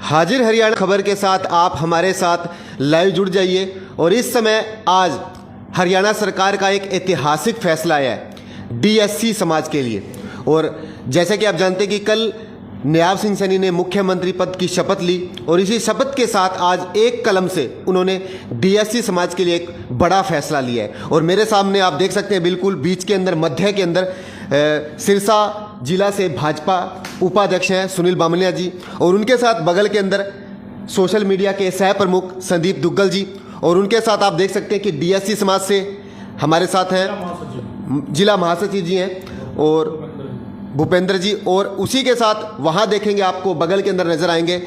हाजिर हरियाणा खबर के साथ आप हमारे साथ लाइव जुड़ जाइए। और इस समय आज हरियाणा सरकार का एक ऐतिहासिक फैसला आया है डीएससी समाज के लिए। और जैसे कि आप जानते हैं कि कल नायब सिंह सैनी ने मुख्यमंत्री पद की शपथ ली और इसी शपथ के साथ आज एक कलम से उन्होंने डीएससी समाज के लिए एक बड़ा फैसला लिया है। और मेरे सामने आप देख सकते हैं बिल्कुल बीच के अंदर मध्य के अंदर सिरसा जिला से भाजपा उपाध्यक्ष हैं सुनील बामनिया जी, और उनके साथ बगल के अंदर सोशल मीडिया के सह प्रमुख संदीप दुग्गल जी, और उनके साथ आप देख सकते हैं कि डीएससी समाज से हमारे साथ हैं जिला महासचिव जी हैं और भूपेंद्र जी, और उसी के साथ वहाँ देखेंगे आपको बगल के अंदर नजर आएंगे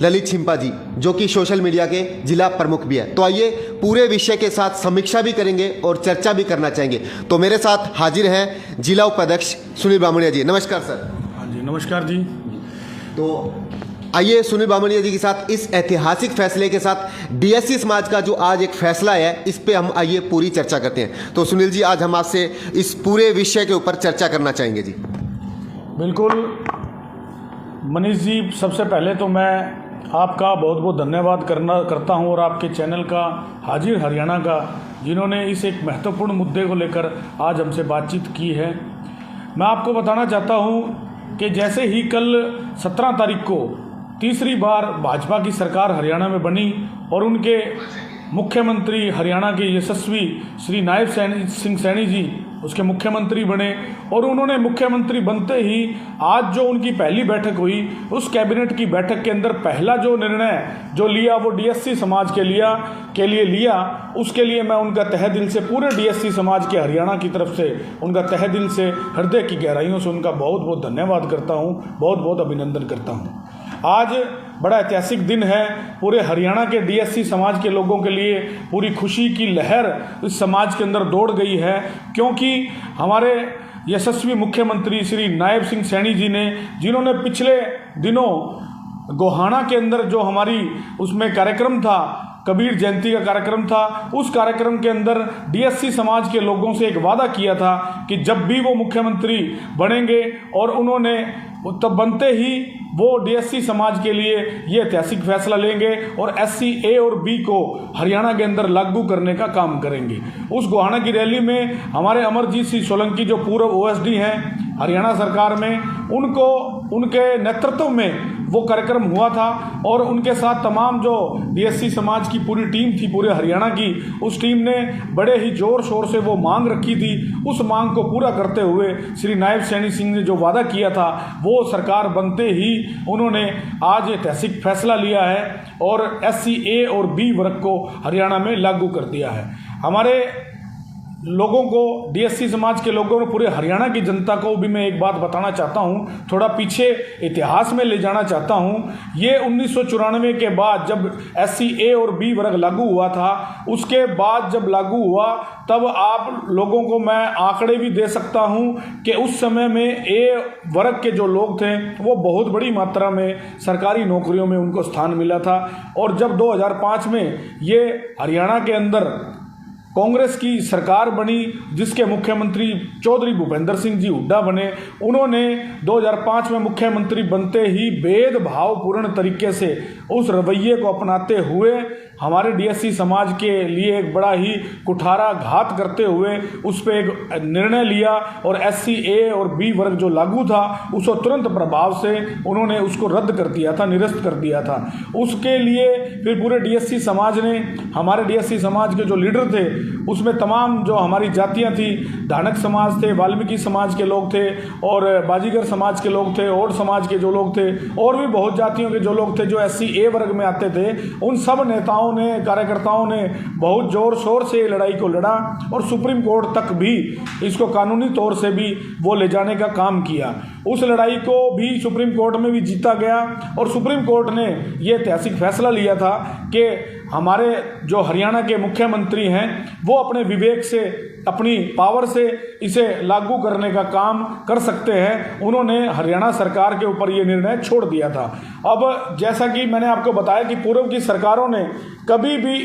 ललित छिंपा जी जो कि सोशल मीडिया के जिला प्रमुख भी है। तो आइए पूरे विषय के साथ समीक्षा भी करेंगे और चर्चा भी करना चाहेंगे। तो मेरे साथ हाजिर हैं जिला उपाध्यक्ष सुनील बामनिया जी। नमस्कार सर। हाँ जी नमस्कार जी। तो आइए सुनील बामनिया जी के साथ इस ऐतिहासिक फैसले के साथ डीएससी समाज का जो आज एक फैसला है इस पे हम आइए पूरी चर्चा करते हैं। तो सुनील जी आज हम आपसे इस पूरे विषय के ऊपर चर्चा करना चाहेंगे जी। बिल्कुल मनीष जी, सबसे पहले तो मैं आपका बहुत बहुत धन्यवाद करता हूं और आपके चैनल का हाजिर हरियाणा का, जिन्होंने इस एक महत्वपूर्ण मुद्दे को लेकर आज हमसे बातचीत की है। मैं आपको बताना चाहता हूं कि जैसे ही कल 17 तारीख को तीसरी बार भाजपा की सरकार हरियाणा में बनी और उनके मुख्यमंत्री हरियाणा के यशस्वी श्री नायब सिंह सैनी जी उसके मुख्यमंत्री बने, और उन्होंने मुख्यमंत्री बनते ही आज जो उनकी पहली बैठक हुई उस कैबिनेट की बैठक के अंदर पहला जो निर्णय जो लिया वो डीएससी समाज के लिए लिया। उसके लिए मैं उनका तहे दिल से, पूरे डीएससी समाज के हरियाणा की तरफ से उनका तहे दिल से, हृदय की गहराइयों से उनका बहुत बहुत धन्यवाद करता हूँ, बहुत बहुत अभिनंदन करता हूँ। आज बड़ा ऐतिहासिक दिन है पूरे हरियाणा के डीएससी समाज के लोगों के लिए। पूरी खुशी की लहर इस समाज के अंदर दौड़ गई है, क्योंकि हमारे यशस्वी मुख्यमंत्री श्री नायब सिंह सैनी जी ने, जिन्होंने पिछले दिनों गोहाना के अंदर जो हमारी उसमें कार्यक्रम था, कबीर जयंती का कार्यक्रम था, उस कार्यक्रम के अंदर डीएससी समाज के लोगों से एक वादा किया था कि जब भी वो मुख्यमंत्री बनेंगे, और उन्होंने तब बनते ही वो डीएससी समाज के लिए ये ऐतिहासिक फैसला लेंगे और एससी ए और बी को हरियाणा के अंदर लागू करने का काम करेंगे। उस गोहाना की रैली में हमारे अमरजीत सिंह सोलंकी जो पूर्व ओएसडी हैं हरियाणा सरकार में, उनके नेतृत्व में वो कार्यक्रम हुआ था, और उनके साथ तमाम जो डीएससी समाज की पूरी टीम थी पूरे हरियाणा की, उस टीम ने बड़े ही जोर शोर से वो मांग रखी थी। उस मांग को पूरा करते हुए श्री नायब सैनी सिंह ने जो वादा किया था वो सरकार बनते ही उन्होंने आज ऐतिहासिक फैसला लिया है और एससी ए और बी वर्ग को हरियाणा में लागू कर दिया है। हमारे लोगों को, डीएससी समाज के लोगों को, पूरे हरियाणा की जनता को भी मैं एक बात बताना चाहता हूं, थोड़ा पीछे इतिहास में ले जाना चाहता हूं। ये 1994 के बाद जब एससी ए और बी वर्ग लागू हुआ था, उसके बाद जब लागू हुआ तब आप लोगों को मैं आंकड़े भी दे सकता हूं कि उस समय में ए वर्ग के जो लोग थे वो बहुत बड़ी मात्रा में सरकारी नौकरियों में उनको स्थान मिला था। और जब 2005 में ये हरियाणा के अंदर कांग्रेस की सरकार बनी, जिसके मुख्यमंत्री चौधरी भूपेंद्र सिंह जी हुड्डा बने, उन्होंने 2005 में मुख्यमंत्री बनते ही भेदभावपूर्ण तरीके से उस रवैये को अपनाते हुए हमारे डीएससी समाज के लिए एक बड़ा ही कुठारा घात करते हुए उस पर एक निर्णय लिया, और एससी ए और बी वर्ग जो लागू था उसको तुरंत प्रभाव से उन्होंने उसको रद्द कर दिया था, निरस्त कर दिया था। उसके लिए फिर पूरे डीएससी समाज ने, हमारे डीएससी समाज के जो लीडर थे उसमें तमाम जो हमारी जातियां थी, धानक समाज थे, वाल्मीकि समाज के लोग थे, और बाजीगर समाज के लोग थे, और समाज के जो लोग थे, और भी बहुत जातियों के जो लोग थे जो एससी ए वर्ग में आते थे, उन सब नेताओं ने, कार्यकर्ताओं ने बहुत जोर शोर से लड़ाई को लड़ा और सुप्रीम कोर्ट तक भी इसको कानूनी तौर से भी वो ले जाने का काम किया। उस लड़ाई को भी सुप्रीम कोर्ट में भी जीता गया, और सुप्रीम कोर्ट ने ये ऐतिहासिक फैसला लिया था कि हमारे जो हरियाणा के मुख्यमंत्री हैं वो अपने विवेक से, अपनी पावर से इसे लागू करने का काम कर सकते हैं। उन्होंने हरियाणा सरकार के ऊपर ये निर्णय छोड़ दिया था। अब जैसा कि मैंने आपको बताया कि पूर्व की सरकारों ने कभी भी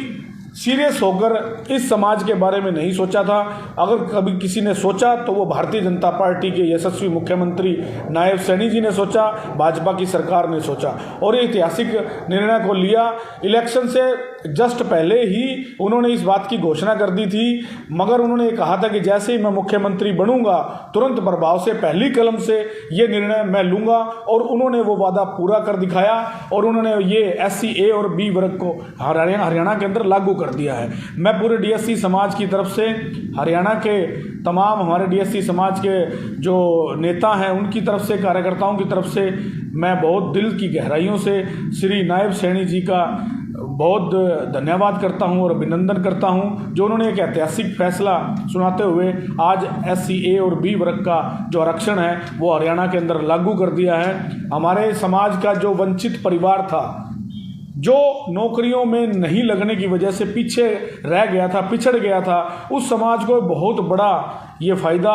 सीरियस होकर इस समाज के बारे में नहीं सोचा था। अगर कभी किसी ने सोचा तो वो भारतीय जनता पार्टी के यशस्वी मुख्यमंत्री नायब सैनी जी ने सोचा, भाजपा की सरकार ने सोचा और ये ऐतिहासिक निर्णय को लिया। इलेक्शन से जस्ट पहले ही उन्होंने इस बात की घोषणा कर दी थी, मगर उन्होंने कहा था कि जैसे ही मैं मुख्यमंत्री बनूंगा तुरंत प्रभाव से पहली कलम से ये निर्णय मैं लूंगा, और उन्होंने वो वादा पूरा कर दिखाया और उन्होंने ये SC A और B वर्ग को हरियाणा के अंदर लागू कर दिया है। मैं पूरे DSC समाज की तरफ से, हरियाणा के तमाम हमारे DSC समाज के जो नेता हैं उनकी तरफ से, कार्यकर्ताओं की तरफ से मैं बहुत दिल की गहराइयों से श्री नायब सैनी जी का बहुत धन्यवाद करता हूं और अभिनंदन करता हूं, जो उन्होंने एक ऐतिहासिक फैसला सुनाते हुए आज SC A और B वर्ग का जो आरक्षण है वो हरियाणा के अंदर लागू कर दिया है। हमारे समाज का जो वंचित परिवार था, जो नौकरियों में नहीं लगने की वजह से पीछे रह गया था, पिछड़ गया था, उस समाज को बहुत बड़ा ये फ़ायदा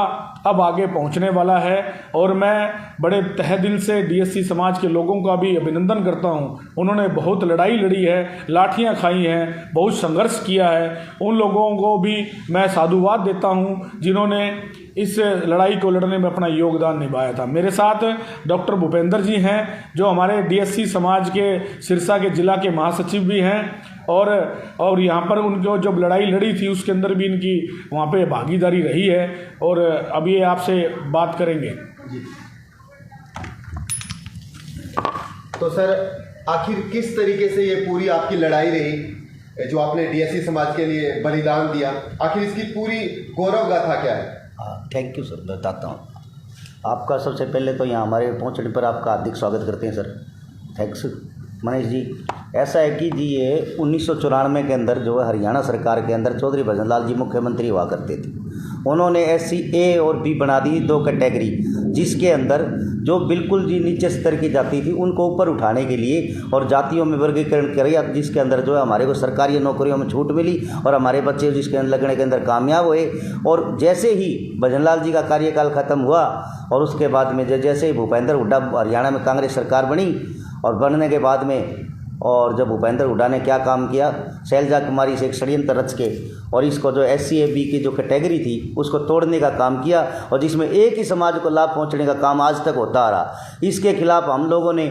अब आगे पहुंचने वाला है। और मैं बड़े तहे दिल से DSC समाज के लोगों का भी अभिनंदन करता हूं। उन्होंने बहुत लड़ाई लड़ी है, लाठियां खाई हैं, बहुत संघर्ष किया है। उन लोगों को भी मैं साधुवाद देता हूं जिन्होंने इस लड़ाई को लड़ने में अपना योगदान निभाया था। मेरे साथ डॉक्टर भूपेंद्र जी हैं, जो हमारे DSC समाज के सिरसा के जिला के महासचिव भी हैं, और यहाँ पर उनको जब लड़ाई लड़ी थी उसके अंदर भी इनकी वहाँ पे भागीदारी रही है, और अब ये आपसे बात करेंगे। तो सर, आखिर किस तरीके से ये पूरी आपकी लड़ाई रही जो आपने DSC समाज के लिए बलिदान दिया, आखिर इसकी पूरी गौरव गाथा क्या है? थैंक यू सर, बताता हूँ। आपका सबसे पहले तो यहाँ हमारे पहुँचने पर आपका हार्दिक स्वागत करते हैं सर। थैंक्स मनीष जी। ऐसा है कि जी ये 1994 के अंदर जो है हरियाणा सरकार के अंदर चौधरी भजनलाल जी मुख्यमंत्री हुआ करते थे। उन्होंने SC A और B बना दी 2 कैटेगरी, जिसके अंदर जो बिल्कुल जी नीचे स्तर की जाति थी उनको ऊपर उठाने के लिए और जातियों में वर्गीकरण किया, जिसके अंदर जो है हमारे को सरकारी नौकरियों में छूट मिली और हमारे बच्चे जिसके अंदर लगने के अंदर कामयाब हुए। और जैसे ही भजनलाल जी का कार्यकाल ख़त्म हुआ और उसके बाद में जैसे ही भूपेंद्र हुड्डा हरियाणा में कांग्रेस सरकार बनी, और बनने के बाद में और जब भूपेंद्र हुड्डा ने क्या काम किया, शैलजा कुमारी से एक षड्यंत्र रच के और इसको जो SC A B की जो कैटेगरी थी उसको तोड़ने का काम किया, और जिसमें एक ही समाज को लाभ पहुंचने का काम आज तक होता आ रहा। इसके खिलाफ हम लोगों ने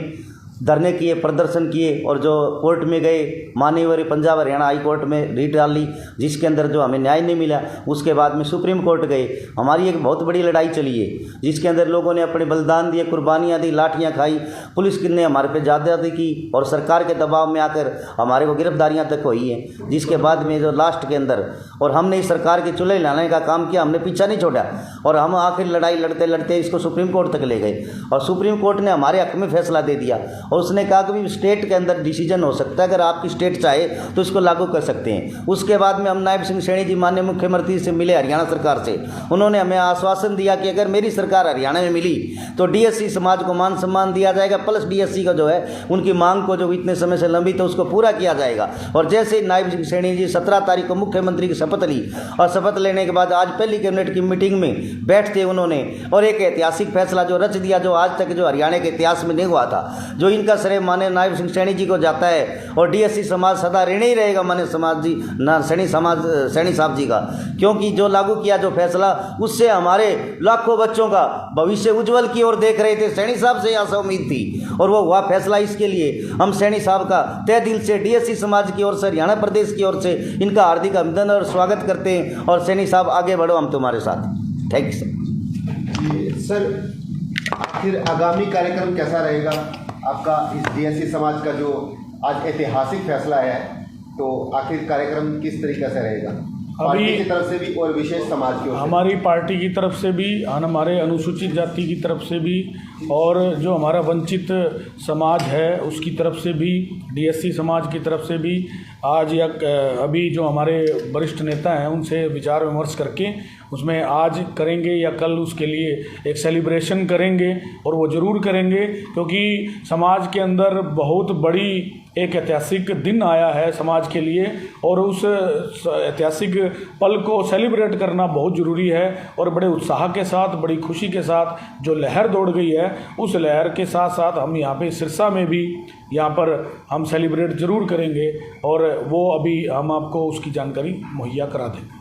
धरने किए, प्रदर्शन किए, और जो कोर्ट में गए, माननीय पंजाब हरियाणा हाई कोर्ट में रीट डाली, जिसके अंदर जो हमें न्याय नहीं मिला। उसके बाद में सुप्रीम कोर्ट गए। हमारी एक बहुत बड़ी लड़ाई चली है, जिसके अंदर लोगों ने अपने बलिदान दिए, कुर्बानियाँ दी, लाठियाँ खाई, पुलिस ने हमारे पे ज्यादती की और सरकार के दबाव में आकर हमारे को गिरफ्तारियाँ तक हुई हैं। जिसके बाद में जो लास्ट के अंदर और हमने इस सरकार के चूल्हे लाने का काम किया, हमने पीछा नहीं छोड़ा, और हम आखिर लड़ाई लड़ते लड़ते इसको सुप्रीम कोर्ट तक ले गए, और सुप्रीम कोर्ट ने हमारे हक में फैसला दे दिया। और उसने कहा कि भी स्टेट के अंदर डिसीजन हो सकता है, अगर आपकी स्टेट चाहे तो इसको लागू कर सकते हैं। उसके बाद में हम नायब सिंह सैनी जी माननीय मुख्यमंत्री से मिले हरियाणा सरकार से। उन्होंने हमें आश्वासन दिया कि अगर मेरी सरकार हरियाणा में मिली तो DSC समाज को मान सम्मान दिया जाएगा, प्लस DSC का जो है उनकी मांग को जो इतने समय से लंबित है उसको पूरा किया जाएगा। और जैसे ही नायब सिंह सैनी जी 17 तारीख को मुख्यमंत्री की शपथ ली, और शपथ लेने के बाद आज पहली कैबिनेट की मीटिंग में बैठते उन्होंने और एक ऐतिहासिक फैसला जो रच दिया, जो आज तक जो हरियाणा के इतिहास में नहीं हुआ था, जो इनका श्रेय माने नायब सिंह सैनी जी को जाता है। और DSC समाज सदा ऋणी ही रहेगा माने समाज जी ना सैनी साहब जी का, क्योंकि जो लागू किया जो फैसला, उससे हमारे लाखों बच्चों का भविष्य उज्जवल की ओर देख रहे थे। सैनी साहब से आशा उम्मीद थी और वो हुआ फैसला। इसके लिए हम सैनी साहब का तहे दिल से DSC समाज की ओर से, हरियाणा प्रदेश की ओर से इनका हार्दिक अभिनंदन और स्वागत करते हैं। और सैनी साहब आगे बढ़ो, हम तुम्हारे साथ। Thank you sir. आखिर आगामी कार्यक्रम कैसा रहेगा आपका इस DSC समाज का जो आज ऐतिहासिक फैसला है, तो आखिर कार्यक्रम किस तरीके से रहेगा पार्टी की तरफ से भी और विशेष समाज की ओर से? हमारी पार्टी की तरफ से भी, हमारे अनुसूचित जाति की तरफ से भी, और जो हमारा वंचित समाज है उसकी तरफ से भी, DSC समाज की तरफ से भी आज अभी जो हमारे वरिष्ठ नेता हैं उनसे विचार विमर्श करके उसमें आज करेंगे या कल उसके लिए एक सेलिब्रेशन करेंगे, और वो ज़रूर करेंगे क्योंकि समाज के अंदर बहुत बड़ी एक ऐतिहासिक दिन आया है समाज के लिए, और उस ऐतिहासिक पल को सेलिब्रेट करना बहुत ज़रूरी है। और बड़े उत्साह के साथ, बड़ी खुशी के साथ जो लहर दौड़ गई है, उस लहर के साथ साथ हम यहाँ पे सिरसा में भी यहाँ पर हम सेलिब्रेट ज़रूर करेंगे, और वो अभी हम आपको उसकी जानकारी मुहैया करा देंगे।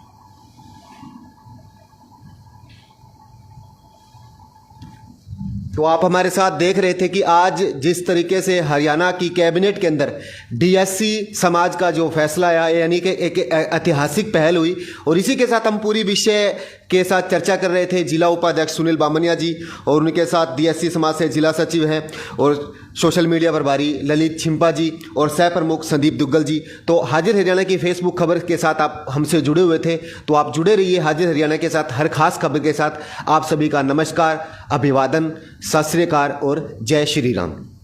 तो आप हमारे साथ देख रहे थे कि आज जिस तरीके से हरियाणा की कैबिनेट के अंदर डीएससी समाज का जो फैसला आया, यानी कि एक ऐतिहासिक पहल हुई, और इसी के साथ हम पूरी विषय के साथ चर्चा कर रहे थे जिला उपाध्यक्ष सुनील बामनिया जी, और उनके साथ डीएससी समाज से जिला सचिव हैं और सोशल मीडिया प्रभारी ललित छिंपा जी और सह प्रमुख संदीप दुग्गल जी। तो हाजिर हरियाणा की फेसबुक खबर के साथ आप हमसे जुड़े हुए थे, तो आप जुड़े रहिए हाजिर हरियाणा के साथ हर खास खबर के साथ। आप सभी का नमस्कार, अभिवादन, सत श्री अकाल और जय श्री राम।